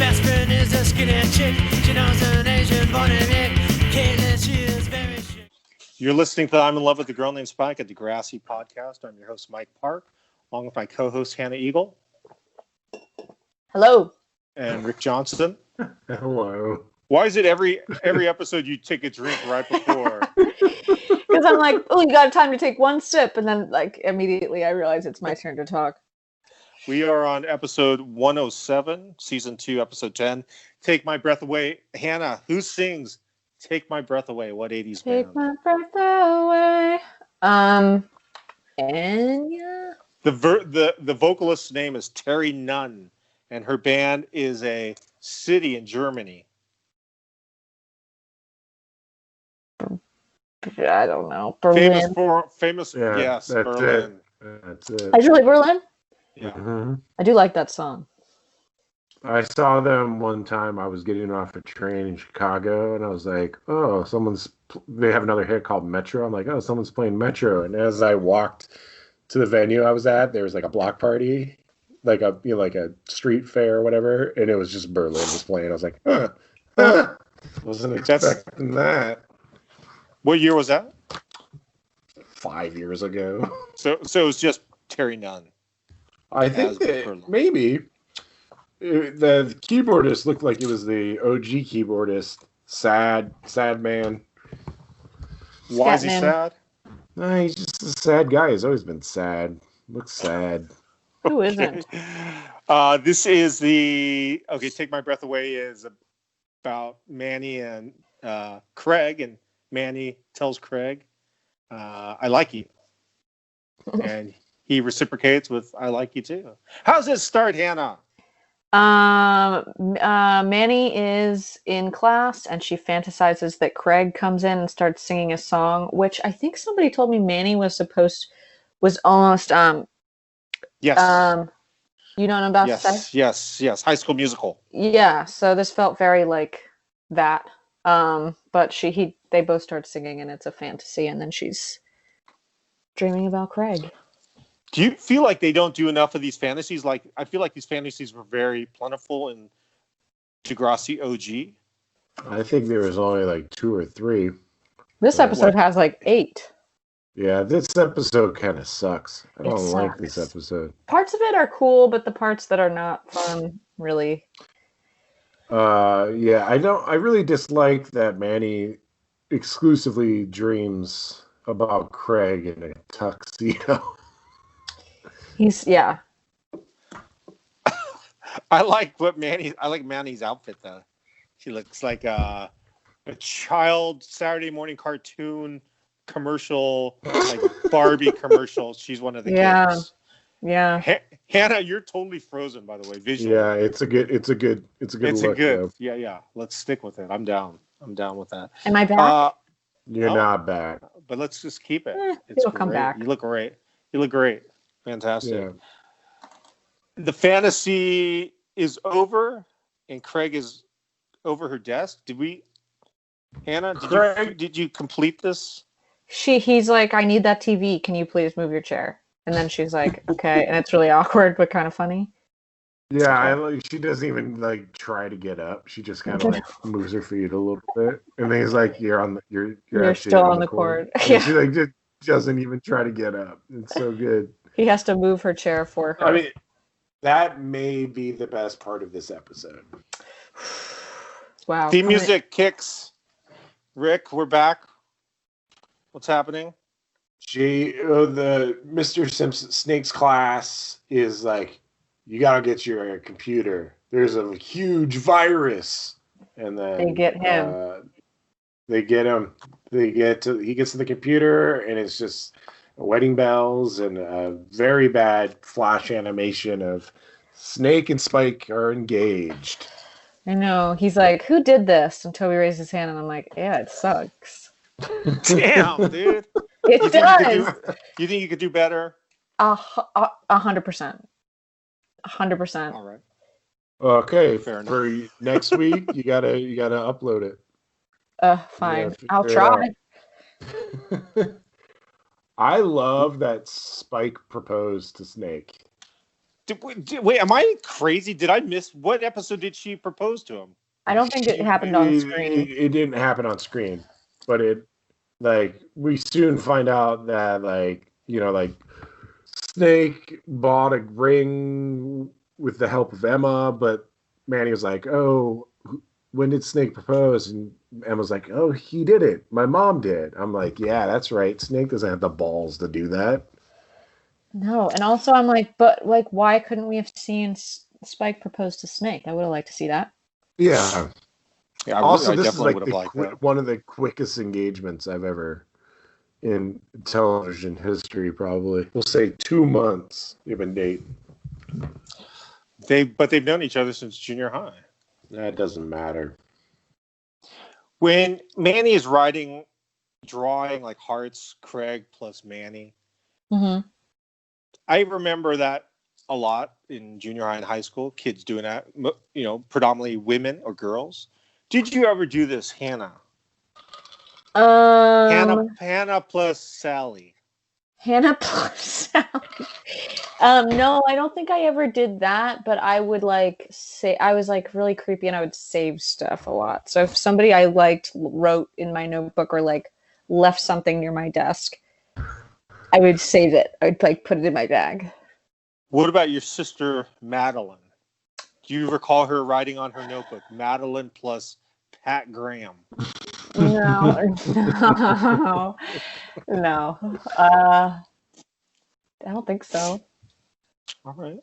best friend is a skinny chick. She knows an Asian born in Nick. Caitlin, she is very chic. You're listening to I'm in Love with a Girl Named Spike, a Degrassi podcast. I'm your host, Mike Park, along with my co-host, Hannah Eagle. Hello. And Rick Johnson. Hello. Why is it every episode you take a drink right before? Because I'm like, oh, you got time to take one sip, and then like immediately I realize it's my turn to talk. We are on episode 107, season 2, episode 10. Take My Breath Away. Hannah, who sings Take My Breath Away? What 80s band? Take my breath away. Enya. The vocalist's name is Terry Nunn, and her band is a city in Germany. I don't know. Berlin. Famous. Yeah, yes, that's Berlin. That's it. Actually, Berlin. Yeah. Mm-hmm. I do like that song. I saw them one time. I was getting off a train in Chicago, and I was like, "Oh, they have another hit called Metro." I'm like, "Oh, someone's playing Metro." And as I walked to the venue I was at, there was like a block party, like a street fair or whatever, and it was just Berlin was playing. I was like, wasn't expecting that. What year was that? 5 years ago. So it was just Terry Nunn. I think that maybe the keyboardist looked like it was the OG keyboardist. Sad man. Why is he sad? No, he's just a sad guy. He's always been sad. Looks sad. Who isn't? This is Take My Breath Away is about Manny and Craig, and Manny tells Craig, I like you. And he reciprocates with, I like you too. How's this start, Hannah? Manny is in class and she fantasizes that Craig comes in and starts singing a song, which I think somebody told me Manny was almost yes. You know what I'm about to say? Yes. High School Musical. Yeah, so this felt very like that. But they both start singing and it's a fantasy, and then she's dreaming about Craig. Do you feel like they don't do enough of these fantasies? Like, I feel like these fantasies were very plentiful in Degrassi OG. I think there was only like 2 or 3. This episode has like 8. Yeah, this episode kind of sucks. I don't like this episode. Parts of it are cool, but the parts that are not fun, really. Yeah, I really dislike that Manny exclusively dreams about Craig in a tuxedo. I like Manny's outfit though. She looks like a child Saturday morning cartoon commercial, like Barbie commercial. She's one of the kids. Yeah. Hannah, you're totally frozen, by the way, visually. Yeah, it's a good look. Yeah. Let's stick with it. I'm down with that. Am I back? You're not back. But let's just keep it. It'll come back. You look great. Fantastic. Yeah. The fantasy is over, and Craig is over her desk. Hannah, did you complete this? He's like, I need that TV. Can you please move your chair? And then she's like, okay. And it's really awkward, but kind of funny. Yeah, she doesn't even like try to get up. She just kind of like moves her feet a little bit, and then he's like, "You're still on the cord." Yeah. She like just doesn't even try to get up. It's so good. He has to move her chair for her. I mean, that may be the best part of this episode. Wow. Theme music kicks. Rick, we're back. What's happening? The Mr. Simpson Snake's class is like, you gotta get your computer. There's a huge virus, and then they get him. They get him. He gets to the computer, and it's just wedding bells and a very bad flash animation of Snake and Spike are engaged. I know. He's like, "Who did this?" And Toby raised his hand, and I'm like, "Yeah, it sucks." Damn, dude. It does. You think you could do better? 100%. 100%. All right. Okay. Fair enough. For next week, you gotta upload it. Fine. I'll try. I love that Spike proposed to Snake. Wait, am I crazy? Did I miss what episode did she propose to him? I don't think it happened on screen. It didn't happen on screen, but we soon find out that Snake bought a ring with the help of Emma, but Manny was like, "Oh, when did Snake propose?" And Emma's like, "Oh, he did it. My mom did." I'm like, "Yeah, that's right. Snake doesn't have the balls to do that." No, and also I'm like, but like, why couldn't we have seen Spike propose to Snake? I would have liked to see that. Yeah. Yeah, Also, I this is definitely like would have liked that. one of the quickest engagements I've ever in television history. Probably, we'll say 2 months. They've been dating. They've known each other since junior high. That doesn't matter. When Manny is drawing like hearts, Craig plus Manny. Mm-hmm. I remember that a lot in junior high and high school. Kids doing that, predominantly women or girls. Did you ever do this, Hannah? Hannah plus Sally. Hannah plus Sally. No, I don't think I ever did that, but I would I was like really creepy and I would save stuff a lot. So if somebody I liked wrote in my notebook or like left something near my desk, I would save it. I'd like put it in my bag. What about your sister Madeline? Do you recall her writing on her notebook, Madeline plus Pat Graham? No. I don't think so. All right.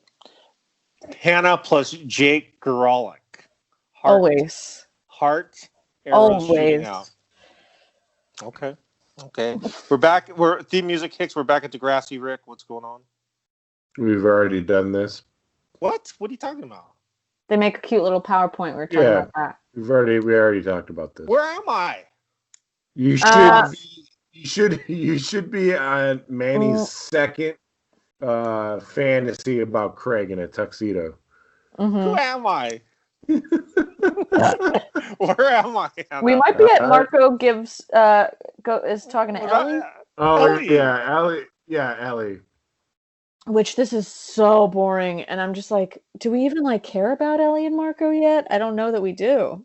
Hannah plus Jake Gerolic. Always. Heart. Arrows Always. shooting out. Okay. We're back. Theme music hits. We're back at Degrassi. Rick, what's going on? We've already done this. What? What are you talking about? They make a cute little PowerPoint. We were talking about that. We already talked about this. Where am I? You should be on Manny's second fantasy about Craig in a tuxedo. Mm-hmm. Who am I? Where am I? We might be at Marco is talking to Ellie. Ellie. Yeah, Ellie. Yeah, Ellie. Which this is so boring, and I'm just like, do we even like care about Ellie and Marco yet? I don't know that we do.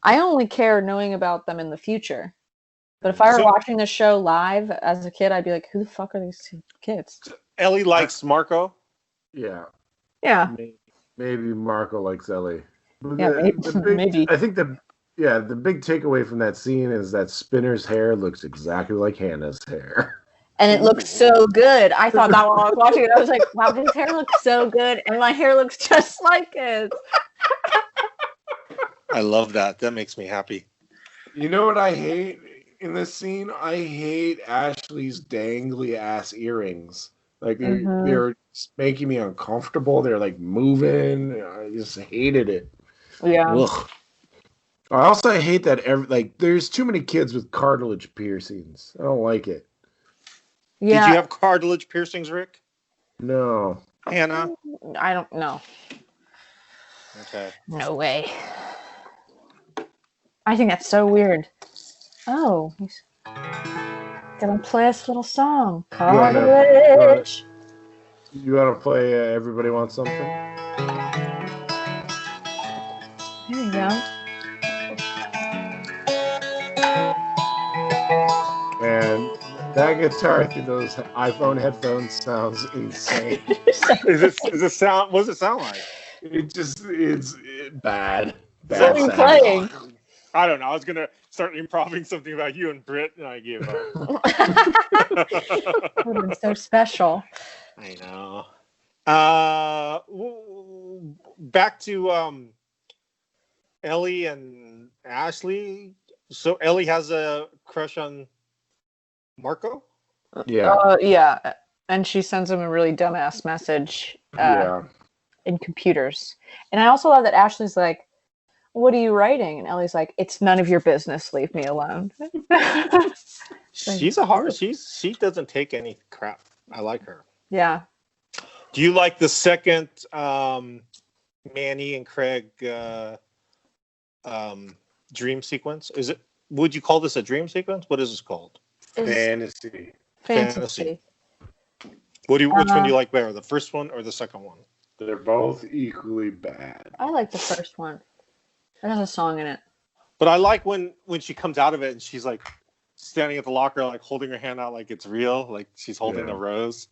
I only care knowing about them in the future. But if I were watching the show live as a kid, I'd be like, who the fuck are these two kids? Ellie likes Marco. Yeah. Yeah. Maybe Marco likes Ellie. Yeah, maybe. I think the big takeaway from that scene is that Spinner's hair looks exactly like Hannah's hair. And it looks so good. I thought that while I was watching it. I was like, wow, his hair looks so good. And my hair looks just like his. I love that. That makes me happy. You know what I hate in this scene? I hate Ashley's dangly ass earrings. Like they're making me uncomfortable. They're like moving. I just hated it. Yeah. Ugh. I also hate that there's too many kids with cartilage piercings. I don't like it. Yeah. Did you have cartilage piercings, Rick? No. Hannah? I don't know. Okay. No way. I think that's so weird. Oh, he's gonna play us a little song. Cartilage. You want to play Everybody Wants Something? There you go. And that guitar through those iPhone headphones sounds insane. Is it sound? What does it sound like? It's bad. What are you playing? I don't know. I was gonna start improvising something about you and Britt, and I gave up. Would have been so special. I know. Back to Ellie and Ashley. So Ellie has a crush on Marco? Yeah. Yeah. And she sends him a really dumbass message in computers. And I also love that Ashley's like, what are you writing? And Ellie's like, it's none of your business. Leave me alone. She's a hard. She doesn't take any crap. I like her. Yeah. Do you like the second Manny and Craig dream sequence? Would you call this a dream sequence? What is this called? Fantasy. Which one do you like better, the first one or the second one? They're both equally bad. I like the first one. It has a song in it. But I like when she comes out of it and she's like standing at the locker, like holding her hand out like it's real, like she's holding a rose.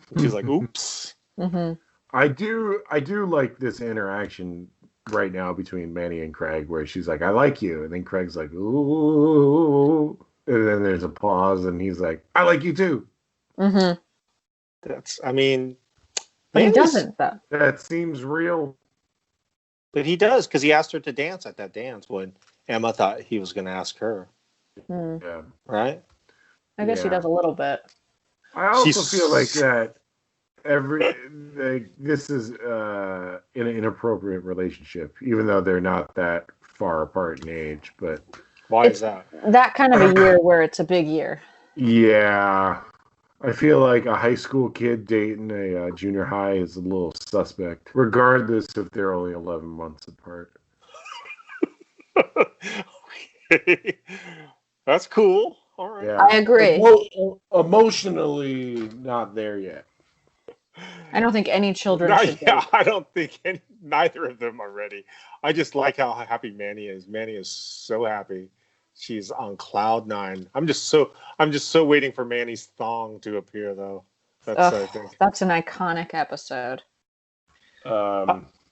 And she's like, "Oops." Mm-hmm. I do like this interaction right now between Manny and Craig, where she's like, "I like you," and then Craig's like, "Ooh," and then there's a pause, and he's like, "I like you too." Mm-hmm. But he doesn't, though. That seems real. But he does, because he asked her to dance at that dance when Emma thought he was going to ask her. Yeah. Right? I guess he does a little bit. I also feel like that this is an inappropriate relationship, even though they're not that far apart in age. But why is that? That kind of a year where it's a big year. Yeah. I feel like a high school kid dating a junior high is a little suspect, regardless if they're only 11 months apart. Okay. That's cool. All right. Yeah. I agree. Emotionally, not there yet. I don't think any children should date. Yeah, I don't think neither of them are ready. I just like how happy Manny is. Manny is so happy. She's on cloud 9. I'm just so waiting for Manny's thong to appear, though. That's an iconic episode.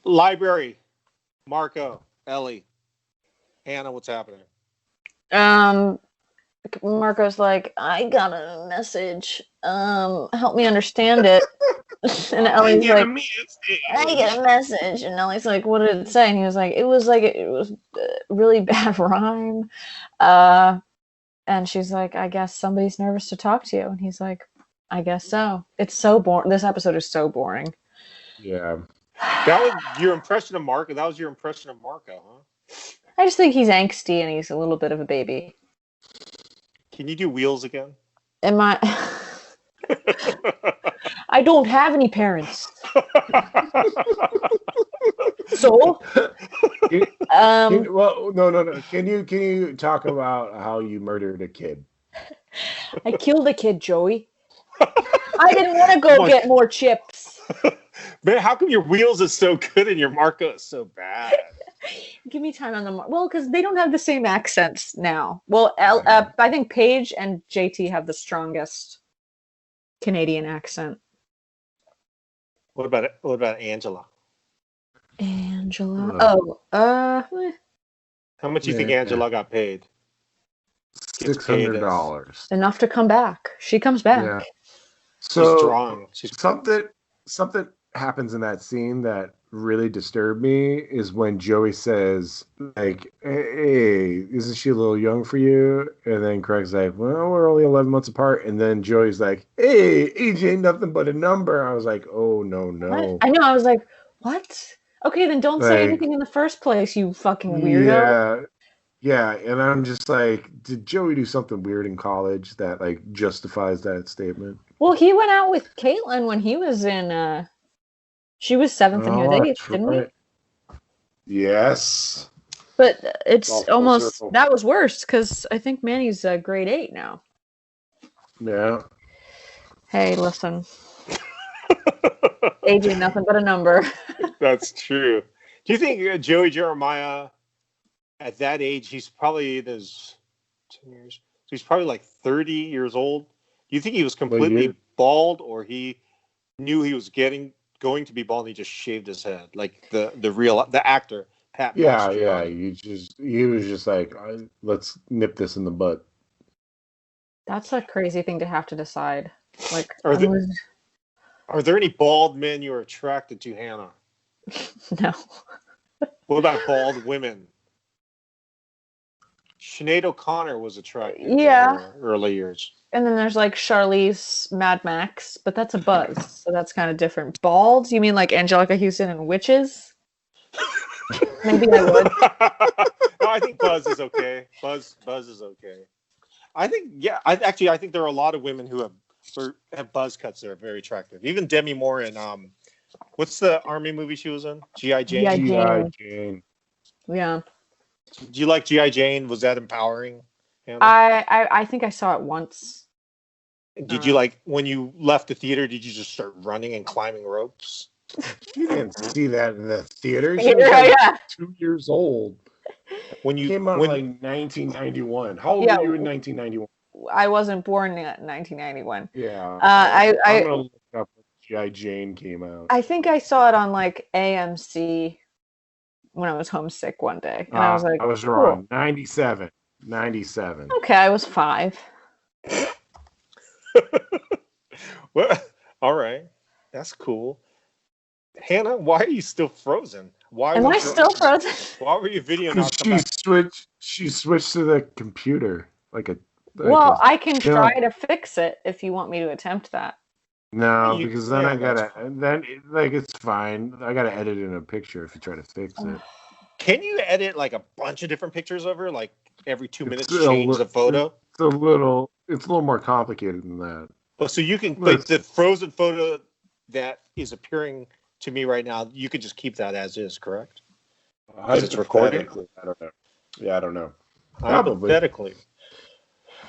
Library, Marco, Ellie, Hannah. What's happening? Marco's like, I got a message. Help me understand it. And Ellie's like, I get a message. And Ellie's like, what did it say? And he was like, it was really bad rhyme. And she's like, I guess somebody's nervous to talk to you. And he's like, I guess so. It's so boring. This episode is so boring. Yeah. That was your impression of Marco. That was your impression of Marco, huh? I just think he's angsty and he's a little bit of a baby. Can you do Wheels again? Am I? I don't have any parents. So, well, no. Can you talk about how you murdered a kid? I killed a kid, Joey. I didn't want to go get more chips. Man, how come your Wheels is so good and your Marco is so bad? Give me time on the because they don't have the same accents now. Well, I think Paige and JT have the strongest Canadian accent. What about Angela? Angela. How much do you think Angela got paid? $600. Enough to come back. She comes back. Yeah. So she's strong. Something happens in that scene that really disturbed me is when Joey says, like, hey, isn't she a little young for you? And then Craig's like, well, we're only 11 months apart. And then Joey's like, hey, age ain't nothing but a number. I was like, oh, no. What? I know. I was like, what? Okay, then don't say anything in the first place, you fucking weirdo. Yeah. And I'm just like, did Joey do something weird in college that, like, justifies that statement? Well, he went out with Caitlin when he was in... She was 7th and he was 8th, didn't he? Yes. But it's almost... That was worse, because I think Manny's grade 8 now. Yeah. Hey, listen. Age ain't nothing but a number. That's true. Do you think Joey Jeremiah, at that age, he's probably... There's 10 years. So he's probably like 30 years old. Do you think he was completely bald, or he knew he was going to be bald and he just shaved his head, like the actor Pat? Yeah. He was just like, let's nip this in the butt. That's a crazy thing to have to decide. Like, are there any bald men you're attracted to, Hannah? No. What about bald women? Sinead O'Connor was attractive in her early years. And then there's like Charlize Mad Max, but that's a Buzz, so that's kind of different. Bald? You mean like Angelica Houston and Witches? Maybe I would. No, I think Buzz is okay. Buzz is okay. I think I think there are a lot of women who have buzz cuts that are very attractive. Even Demi Moore in what's the army movie she was in? G.I. Jane. G.I. Jane. Yeah. Do you like G.I. Jane? Was that empowering? I think I saw it once. Did you like when you left the theater? Did you just start running and climbing ropes? You didn't see that in the theater. She Yeah, was like yeah. 2 years old. When you Came out when in like 1991. How old Yeah. were you in 1991? I wasn't born in 1991. Yeah. I I'm gonna look up when G.I. Jane came out. I think I saw it on like AMC when I was homesick one day, and I was like, I was cool. wrong. 97. 97. Okay, I was 5. well, all right, that's cool. Hannah, why are you still frozen? Why Am was I your- still frozen? Why were your video Because not come back? she switched to the computer. Well, I can you try know, to fix it if you want me to attempt that. No, You- because then yeah, I that's gotta then like it's fine. I gotta edit in a picture if you try to fix it. Can you edit like a bunch of different pictures of her? Like every 2 minutes, It's a change li- the photo. It's a little more complicated than that. Oh, so you can Look. the frozen photo that is appearing to me right now. You could just keep that as is, correct? Because it's recorded? I don't know. Yeah, I don't know. Probably. Hypothetically.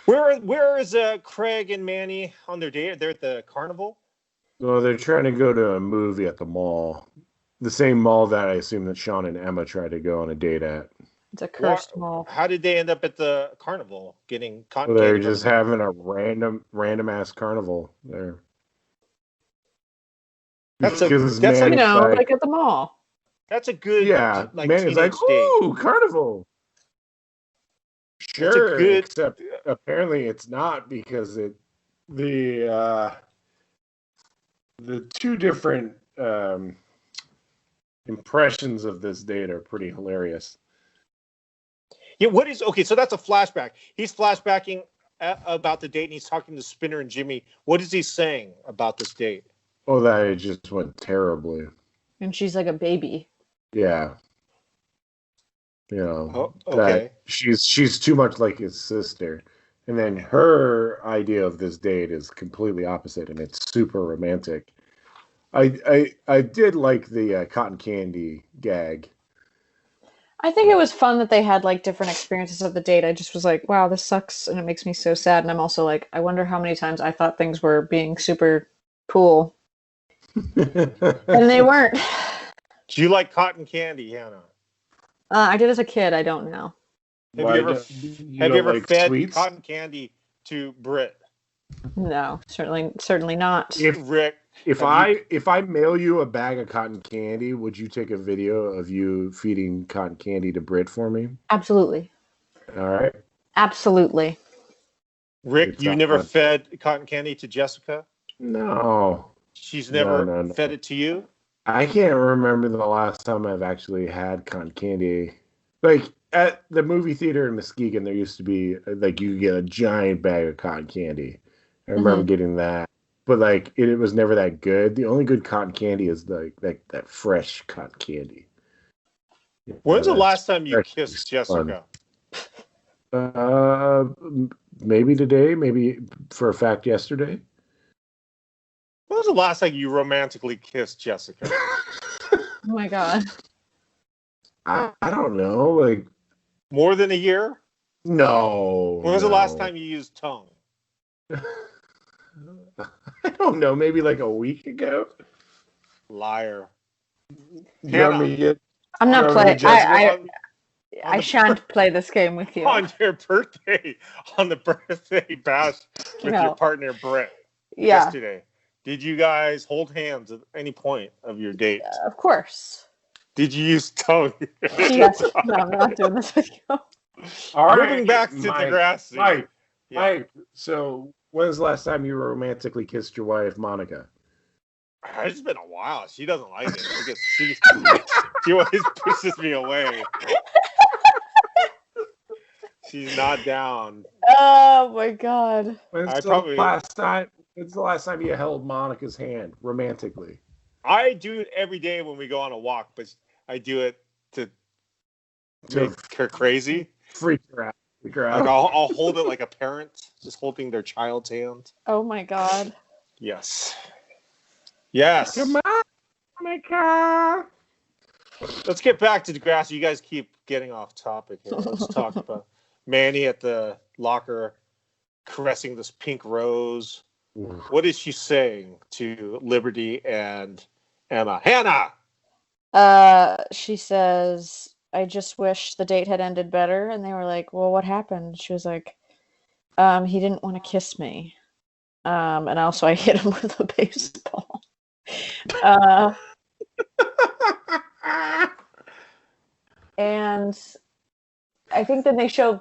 Where is Craig and Manny on their date? They're at the carnival. Well, they're trying to go to a movie at the mall. The same mall that I assume that Sean and Emma tried to go on a date at. It's a cursed mall. How did they end up at the carnival getting cotton Well, they're candy? just having a random ass carnival there. That's Because that's You Manny's know, like, like at the mall. That's a good Manny's teenage like, date. ooh, carnival. That's a Sure, good- except apparently it's not because the two different impressions of this date are pretty hilarious. Yeah, okay? So that's a flashback. He's flashbacking about the date, and he's talking to Spinner and Jimmy. What is he saying about this date? Oh, that it just went terribly. And she's like a baby. Yeah. You know, Oh, okay. that she's too much like his sister. And then her idea of this date is completely opposite, and it's super romantic. I did like the cotton candy gag. I think it was fun that they had like different experiences of the date. I just was like, wow, this sucks, and it makes me so sad. And I'm also like, I wonder how many times I thought things were being super cool, and they weren't. Do you like cotton candy, Hannah? I did as a kid. I don't now. Have you ever like fed sweets? cotton candy to Britt? No, certainly not. Rick, If I mail you a bag of cotton candy, would you take a video of you feeding cotton candy to Britt for me? Absolutely. All right. Absolutely. Rick, It's you not never fun. fed cotton candy to Jessica? No. She's never No. fed it to you? I can't remember the last time I've actually had cotton candy. Like at the movie theater in Muskegon, there used to be like you get a giant bag of cotton candy. I remember getting that, but like it was never that good. The only good cotton candy is like that fresh cotton candy. When's the That's last time you fresh kissed fun. Jessica? Maybe today, maybe for a fact yesterday. When was the last time you romantically kissed Jessica? Oh my god. I don't know, like More than a year? no. When was the last no. time you used tongue? I don't know, maybe like a week ago. Liar. You want me to get I'm not Remember playing. Jessica? I shan't play this game with you. On your birthday, on the birthday bash with No. your partner Brett Yeah, yesterday. Did you guys hold hands at any point of your date? of course. Did you use tongue? Yes. No, I'm not doing this with you. All Moving back to Mike, Degrassi. Mike, Yeah. Mike, so when's the last time you romantically kissed your wife, Monica? It's been a while. She doesn't like it because she always pushes me away. She's not down. Oh my god. When's the last time you held Monica's hand romantically? I do it every day when we go on a walk, but I do it to make her crazy. Freak her out. Like I'll hold it like a parent, just holding their child's hand. Oh my god. Yes. Yes. Come on, Monica. Let's get back to Degrassi. You guys keep getting off topic here. Let's talk about Manny at the locker caressing this pink rose. What is she saying to Liberty and Emma? Hannah! She says, I just wish the date had ended better. And they were like, well, what happened? She was like, he didn't want to kiss me. And also I hit him with a baseball. And I think that they show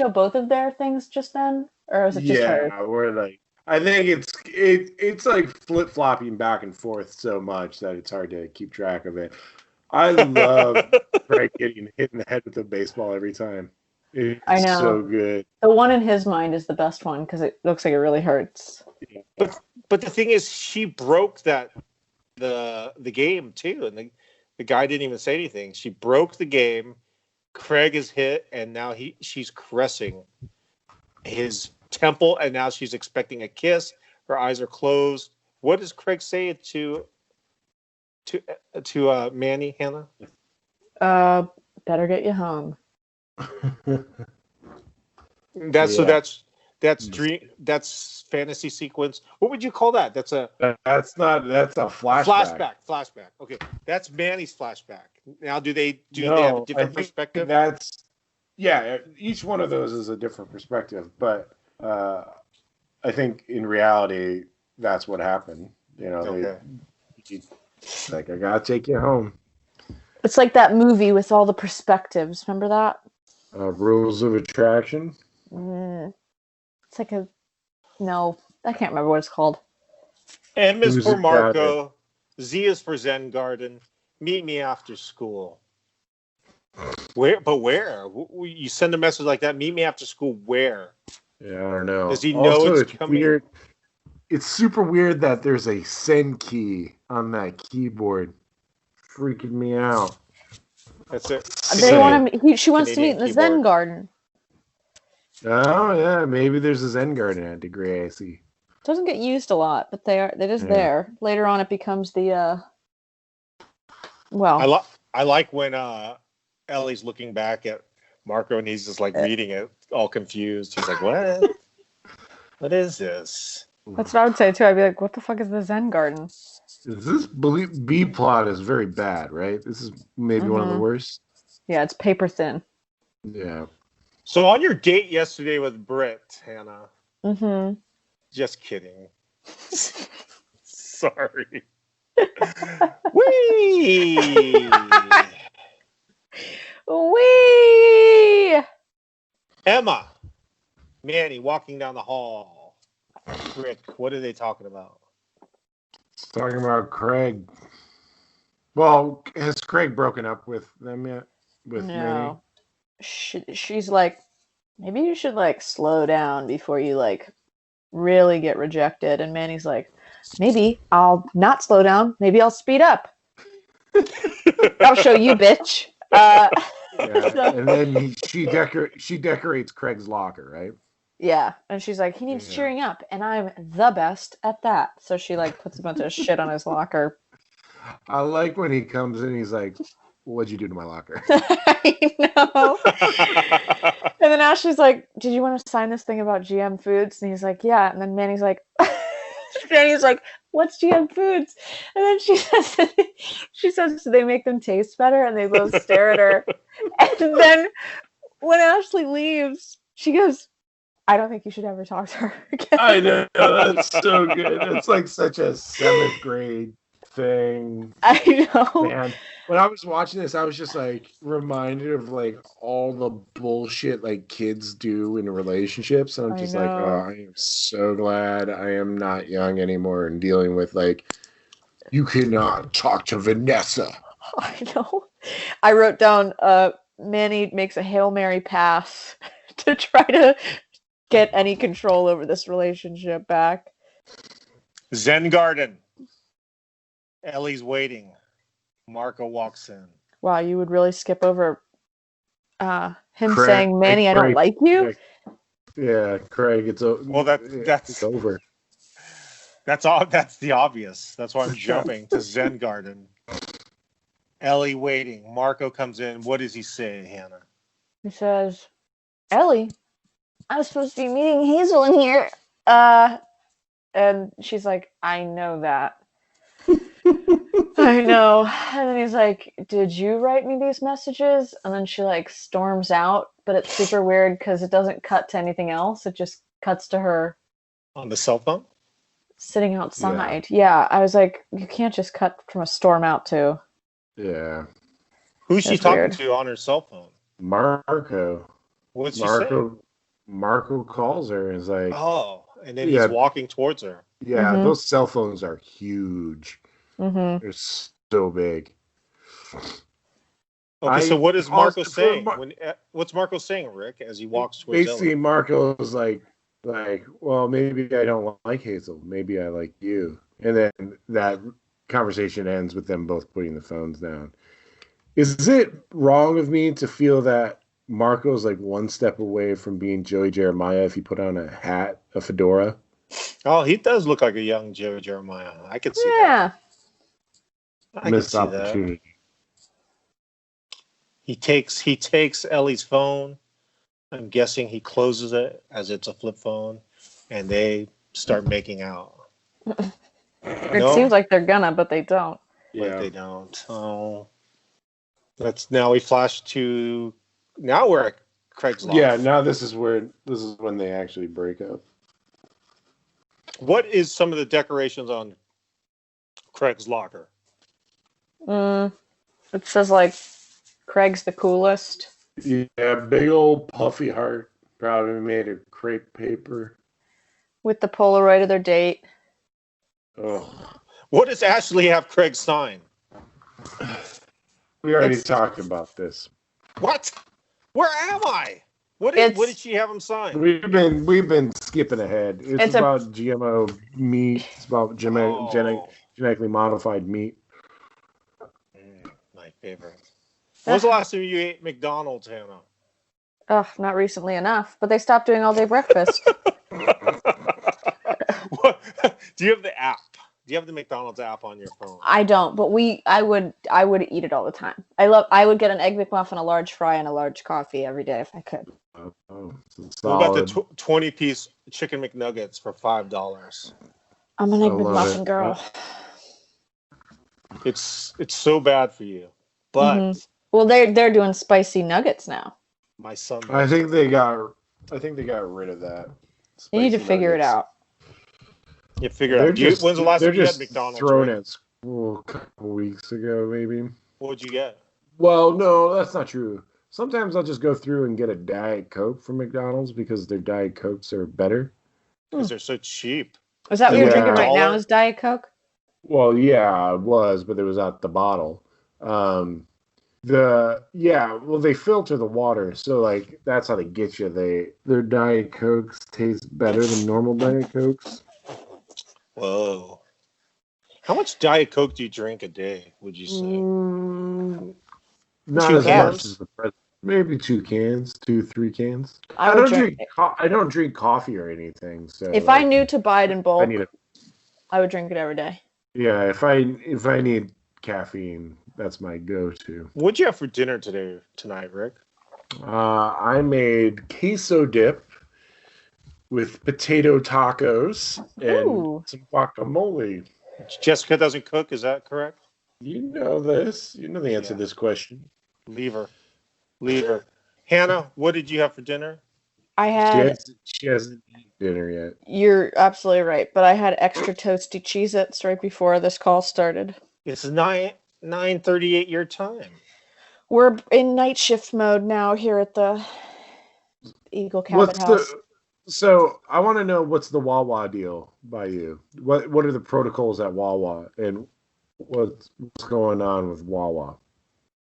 both of their things just then, or was it just her? Yeah, we're like, I think it's like flip flopping back and forth so much that it's hard to keep track of it. I love Craig getting hit in the head with a baseball every time. It's I know. so good. The one in his mind is the best one because it looks like it really hurts. But the thing is, she broke the game too, and the guy didn't even say anything. She broke the game. Craig is hit, and now she's caressing his temple, and now she's expecting a kiss. Her eyes are closed. What does Craig say to Manny, Hannah? Better get you home. That's fantasy sequence. What would you call that? That's a flashback. Flashback. Okay, that's Manny's flashback. Now, do they have a different perspective? Each one of those is a different perspective, but I think in reality that's what happened. You know, okay. Like, I gotta take you home. It's like that movie with all the perspectives. Remember that? Rules of Attraction. It's like no, I can't remember what it's called. M is for Marco. Z is for Zen Garden. Meet me after school. Where? You send a message like that. Meet me after school. Where? Yeah, I don't know. Does he know it's coming? Weird. It's super weird that there's a send key on that keyboard. Freaking me out. That's it. She wants to meet in the Zen Garden. Oh yeah, maybe there's a Zen Garden at Degrassi. Doesn't get used a lot, but it is there. Later on, it becomes the well. I like when Ellie's looking back at Marco and he's just like reading it, all confused. He's like, "What? What is this?" That's what I would say too. I'd be like, "What the fuck is the Zen Garden?" This B plot is very bad, right? This is maybe one of the worst. Yeah, it's paper thin. Yeah. So on your date yesterday with Britt, Hannah. Mm-hmm. Just kidding. Sorry. Wee! Wee! Emma, Manny walking down the hall. Rick, what are they talking about? It's talking about Craig. Well, has Craig broken up with them yet? With Manny? She's like, maybe you should like slow down before you like really get rejected. And Manny's like, maybe I'll not slow down. Maybe I'll speed up. I'll show you, bitch. And then she decorates Craig's locker, right? Yeah, and she's like, he needs cheering up, and I'm the best at that. So she like puts a bunch of shit on his locker. I like when he comes in, he's like, what'd you do to my locker? I know. And then Ashley's like, did you want to sign this thing about GM foods? And he's like, yeah. And then Manny's like, what's GM foods? And then she says, do they make them taste better? And they both stare at her. And then when Ashley leaves, she goes, I don't think you should ever talk to her again. I know, that's so good. It's like such a 7th grade thing. I know. Man, when I was watching this, I was just like reminded of like all the bullshit like kids do in relationships. And I'm just like, oh, I am so glad I am not young anymore and dealing with like, you cannot talk to Vanessa. I know. I wrote down Manny makes a Hail Mary pass to try to get any control over this relationship back. Zen Garden. Ellie's waiting. Marco walks in. Wow, you would really skip over him Craig, saying, Manny, I don't like you? Yeah, Craig, it's over. Well, that's over. That's all. That's the obvious. That's why I'm jumping to Zen Garden. Ellie waiting. Marco comes in. What does he say, Hannah? He says, Ellie, I was supposed to be meeting Hazel in here. And she's like, I know that. I know. And then he's like, did you write me these messages? And then she like storms out, but it's super weird because it doesn't cut to anything else. It just cuts to her On the cell phone? sitting outside. Yeah, I was like, you can't just cut from a storm out to. Yeah. Who's she That's talking weird. to on her cell phone? Marco. What's she saying? Marco calls her and is like, Oh, and then Yeah. he's walking towards her. yeah, Mhm. those cell phones are huge. Mm-hmm. They're so big. Okay, so what is Marco also- saying? What's Marco saying, Rick, as he walks towards Basically, Ellie? Marco was like, well, maybe I don't like Hazel. Maybe I like you. And then that conversation ends with them both putting the phones down. Is it wrong of me to feel that Marco's like one step away from being Joey Jeremiah if he put on a hat, a fedora? Oh, he does look like a young Joe Jeremiah. I could see that. Yeah. I could Missed see that. opportunity. He takes Ellie's phone. I'm guessing he closes it as it's a flip phone, and they start making out. It seems like they're gonna, but they don't. Like they don't. Oh, now we flash to now we're at Craig's loft. Yeah, now this is when they actually break up. What is some of the decorations on Craig's locker? It says like Craig's the coolest. Yeah, big old puffy heart, probably made of crepe paper. With the Polaroid of their date. Oh, What does Ashley have Craig sign? we already talked about this. What? Where am I? What did she have him sign? We've been skipping ahead. It's about GMO meat. It's about genetically modified meat. My favorite. When was the last time you ate McDonald's, Hannah? Ugh, not recently enough. But they stopped doing all day breakfast. What? Do you have the app? Do you have the McDonald's app on your phone? I don't, but I would eat it all the time. I would get an egg McMuffin, a large fry, and a large coffee every day if I could. Oh, what about the 20-piece chicken McNuggets for $5? I'm an egg McMuffin girl. It's so bad for you, but well, they're doing spicy nuggets now. My son. I think they got rid of that. You need to figure it out. You figure it out. When's the last time you had McDonald's? Thrown at school a couple weeks ago, maybe. What'd you get? Well, no, that's not true. Sometimes I'll just go through and get a Diet Coke from McDonald's because their Diet Cokes are better. Because they're so cheap. Is that what you're drinking right now? Is Diet Coke? Well, yeah, it was, but it was at the bottle. They filter the water, so like that's how they get you. Their Diet Cokes taste better than normal Diet Cokes. Whoa. How much Diet Coke do you drink a day, would you say? Not as much as the president. Maybe 2 cans, 3 cans. I don't drink coffee or anything. So if I knew to buy it in bulk, I would drink it every day. Yeah, if I need caffeine, that's my go-to. What'd you have for dinner tonight, Rick? I made queso dip with potato tacos and some guacamole. Jessica doesn't cook, is that correct? You know this. You know the answer to this question. Leave her. Hannah, what did you have for dinner? She hasn't eaten dinner yet. You're absolutely right, but I had extra toasty Cheez-Its right before this call started. It's 9:38 your time. We're in night shift mode now here at the Eagle Cabin House. So I want to know what's the Wawa deal by you? What are the protocols at Wawa and what's going on with Wawa?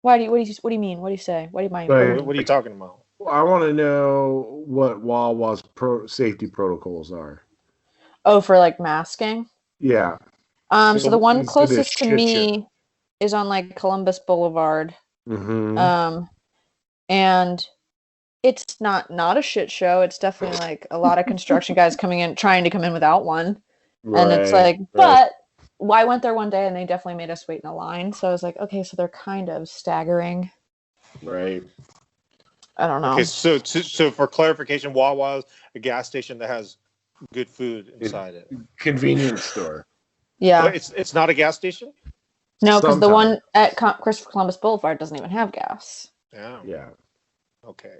What do you mean? What do you say? What are you talking about? I want to know what Wawa's safety protocols are. Oh, for like masking? Yeah. So the one closest to me is on like Columbus Boulevard. Mm-hmm. And it's not a shit show. It's definitely like a lot of construction guys trying to come in without one. Right, and it's like, but I went there one day and they definitely made us wait in a line. So I was like, okay, so they're kind of staggering. Right. I don't know. Okay, so for clarification, Wawa is a gas station that has good food inside it. Convenience store. Yeah. But it's not a gas station? No, because the one Sometimes. at Christopher Columbus Boulevard doesn't even have gas. Yeah. Yeah. Okay.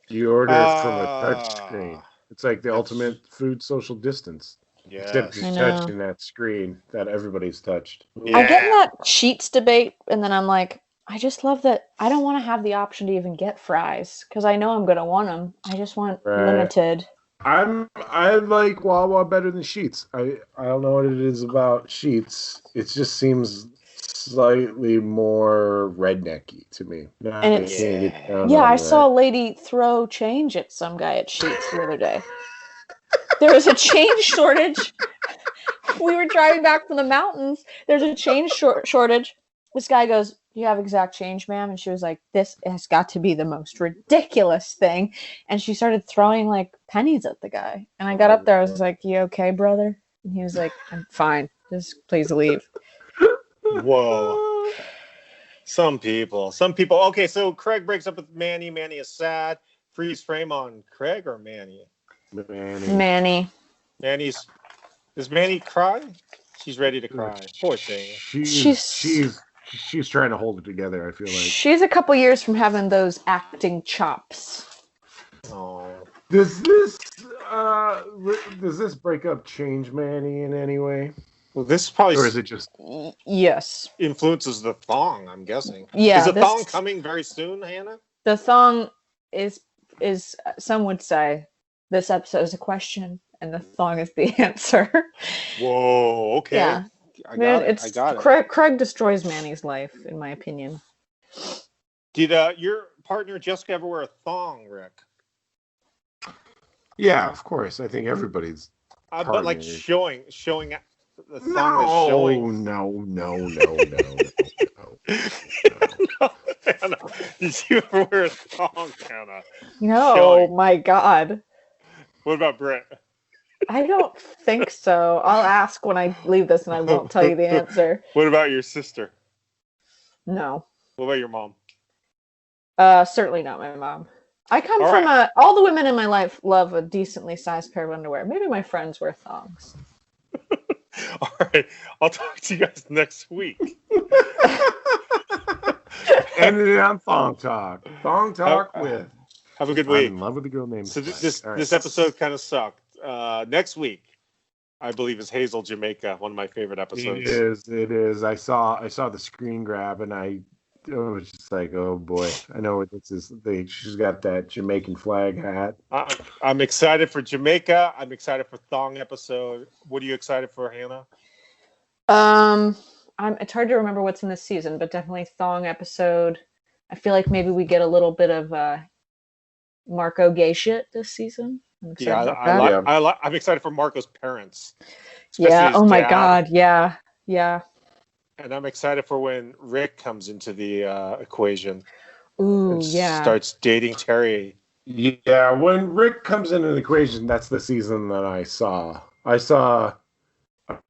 You order from a touch screen. It's like the That's- ultimate food social distance. Except Yes. you're I know. touching that screen that everybody's touched. I get in Yeah. that Sheets debate, and then I'm like, I just love that I don't want to have the option to even get fries because I know I'm gonna want them. I just want Right. limited. I like Wawa better than Sheets. I don't know what it is about Sheets. It just seems slightly more rednecky to me. Not And I it's- can't get down Yeah, on I that. saw a lady throw change at some guy at Sheets the other day. There was a change shortage. We were driving back from the mountains. There's a change shortage. This guy goes, "You have exact change, ma'am?" And she was like, "This has got to be the most ridiculous thing." And she started throwing like pennies at the guy. And I got up there. I was like, "You okay, brother?" And he was like, "I'm fine. Just please leave." Whoa. Some people. Okay, so Craig breaks up with Manny. Manny is sad. Freeze frame on Craig or Manny? Manny. Does Manny cry? She's ready to cry. Poor thing. She's trying to hold it together, I feel like. She's a couple years from having those acting chops. Oh. Does this breakup change Manny in any way? Well, this probably Or is it just Yes. influences the thong, I'm guessing. Yeah. Is the thong coming very soon, Hannah? The thong is some would say this episode is a question and the thong is the answer. Whoa, okay. Yeah. I got it. Craig destroys Manny's life, in my opinion. Did your partner Jessica ever wear a thong, Rick? Yeah, of course. I think everybody's But like partner. showing the thong is showing. No. No, Hannah. Did you ever wear a thong, Hannah? No, Showing. my God. What about Brett? I don't think so. I'll ask when I leave this and I won't tell you the answer. What about your sister? No. What about your mom? Certainly not my mom. I come All from all the women in my life love a decently sized pair of underwear. Maybe my friends wear thongs. All right. I'll talk to you guys next week. Ended it on Thong Talk. Thong Talk with. Have a good I'm week. in love with a girl named. So Spike. All right. this episode kind of sucked. Next week, I believe, is Hazel Jamaica, one of my favorite episodes. It is. I saw the screen grab and I was just like, oh boy, I know what this is. She's got that Jamaican flag hat. I'm excited for Jamaica. I'm excited for Thong episode. What are you excited for, Hannah? It's hard to remember what's in this season, but definitely Thong episode. I feel like maybe we get a little bit of Marco gay shit this season. I'm excited about that. I'm excited for Marco's parents. Yeah. his Oh my dad. God. Yeah. Yeah. And I'm excited for when Rick comes into the equation. Ooh. And Yeah. starts dating Terry. Yeah, when Rick comes into the equation, that's the season that I saw. I saw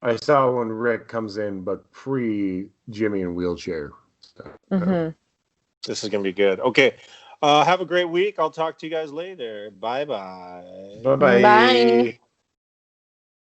when Rick comes in, but pre Jimmy in wheelchair. Mm-hmm. This is gonna be good. Okay. Have a great week. I'll talk to you guys later. Bye-bye. Bye-bye. Bye.